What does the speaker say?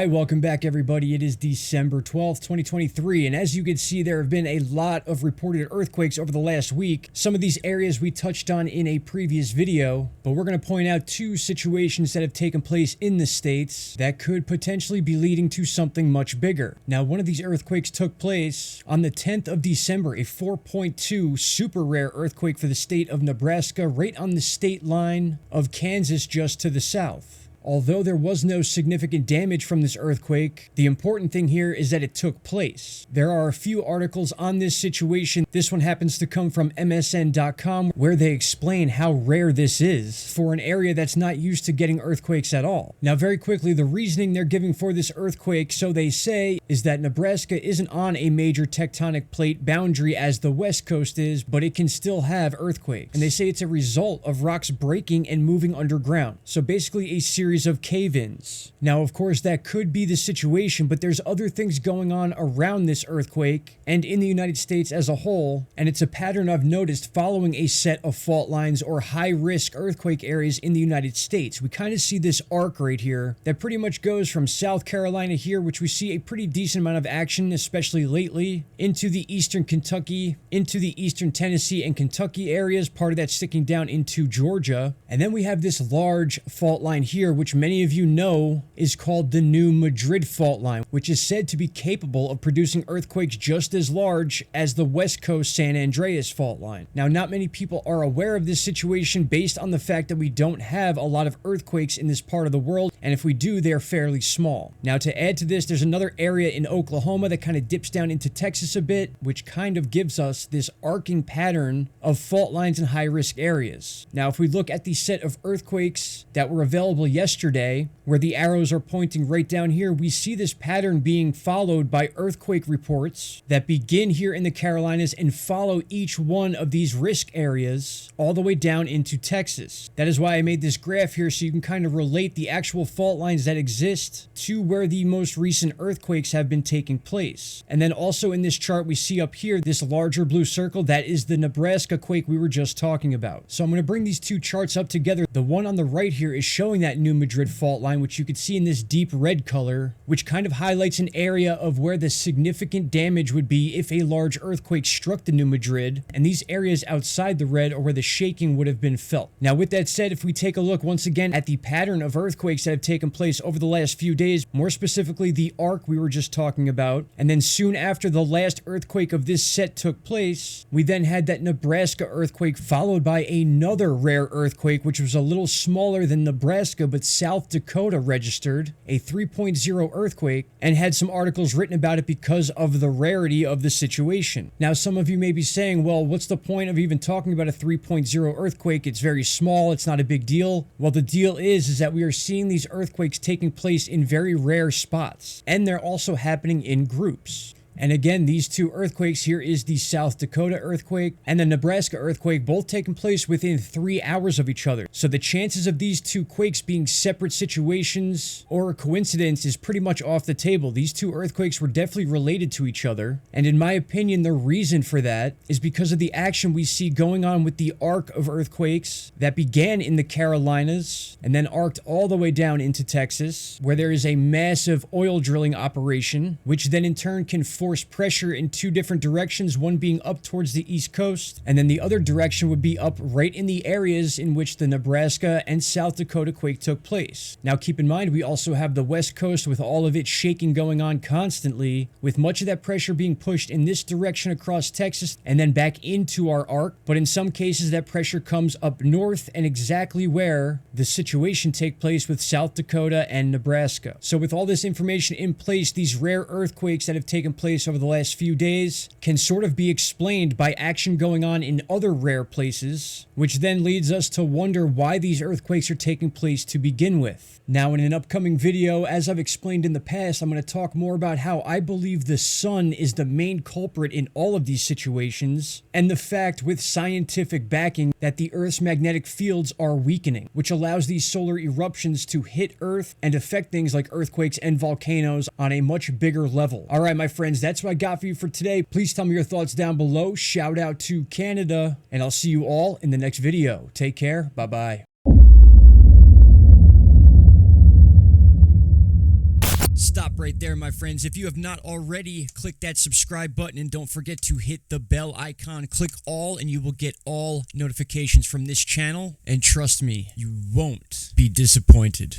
Alright, welcome back everybody. It is December 12th, 2023, and as you can see, there have been a lot of reported earthquakes over the last week. Some of these areas we touched on in a previous video, but we're going to point out two situations that have taken place in the States that could potentially be leading to something much bigger. Now, one of these earthquakes took place on the 10th of December, a 4.2 super rare earthquake for the state of Nebraska, right on the state line of Kansas just to the south. Although there was no significant damage from this earthquake, the important thing here is that it took place. There are a few articles on this situation. This one happens to come from MSN.com, where they explain how rare this is for an area that's not used to getting earthquakes at all. Now, very quickly, the reasoning they're giving for this earthquake, so they say, is that Nebraska isn't on a major tectonic plate boundary as the West Coast is, but it can still have earthquakes. And they say it's a result of rocks breaking and moving underground. So basically a series of cave-ins. Now, of course, that could be the situation, but there's other things going on around this earthquake and in the United States as a whole, and it's a pattern I've noticed following a set of fault lines or high-risk earthquake areas in the United States. We kind of see this arc right here that pretty much goes from South Carolina here, which we see a pretty decent amount of action, especially lately, into the eastern Kentucky, into the eastern Tennessee and Kentucky areas, part of that sticking down into Georgia. And then we have this large fault line here, which many of you know is called the New Madrid fault line, which is said to be capable of producing earthquakes just as large as the West Coast San Andreas fault line. Now, not many people are aware of this situation based on the fact that we don't have a lot of earthquakes in this part of the world, and if we do, they're fairly small. Now, to add to this, there's another area in Oklahoma that kind of dips down into Texas a bit, which kind of gives us this arcing pattern of fault lines in high-risk areas. Now, if we look at the set of earthquakes that were available yesterday, where the arrows are pointing right down here, we see this pattern being followed by earthquake reports that begin here in the Carolinas and follow each one of these risk areas all the way down into Texas. That is why I made this graph here, so you can kind of relate the actual fault lines that exist to where the most recent earthquakes have been taking place. And then also in this chart, we see up here this larger blue circle, that is the Nebraska quake we were just talking about. So I'm going to bring these two charts up together. The one on the right here is showing that New Madrid fault line, which you could see in this deep red color, which kind of highlights an area of where the significant damage would be if a large earthquake struck the New Madrid, and these areas outside the red are where the shaking would have been felt. Now, with that said, if we take a look once again at the pattern of earthquakes that have taken place over the last few days, more specifically the arc we were just talking about, and then soon after the last earthquake of this set took place, we then had that Nebraska earthquake followed by another rare earthquake, which was a little smaller than Nebraska, but South Dakota registered a 3.0 earthquake and had some articles written about it because of the rarity of the situation. Now, some of you may be saying, well, what's the point of even talking about a 3.0 earthquake? It's very small. It's not a big deal. Well, the deal is that we are seeing these earthquakes taking place in very rare spots, and they're also happening in groups. And again, these two earthquakes here is the South Dakota earthquake and the Nebraska earthquake, both taking place within 3 hours of each other. So the chances of these two quakes being separate situations or a coincidence is pretty much off the table. These two earthquakes were definitely related to each other. And in my opinion, the reason for that is because of the action we see going on with the arc of earthquakes that began in the Carolinas and then arced all the way down into Texas, where there is a massive oil drilling operation, which then in turn can force pressure in two different directions, one being up towards the East Coast, and then the other direction would be up right in the areas in which the Nebraska and South Dakota quake took place. Now, keep in mind, we also have the West Coast with all of its shaking going on constantly, with much of that pressure being pushed in this direction across Texas and then back into our arc. But in some cases, that pressure comes up north and exactly where the situation take place with South Dakota and Nebraska. So with all this information in place, these rare earthquakes that have taken place over the last few days can sort of be explained by action going on in other rare places, which then leads us to wonder why these earthquakes are taking place to begin with. Now, in an upcoming video, as I've explained in the past, I'm going to talk more about how I believe the sun is the main culprit in all of these situations, and the fact with scientific backing that the Earth's magnetic fields are weakening, which allows these solar eruptions to hit Earth and affect things like earthquakes and volcanoes on a much bigger level. All right, my friends, that's what I got for you for today. Please tell me your thoughts down below. Shout out to Canada, and I'll see you all in the next video. Take care. Bye-bye. Stop right there, my friends. If you have not already, click that subscribe button and don't forget to hit the bell icon. Click all and you will get all notifications from this channel. And trust me, you won't be disappointed.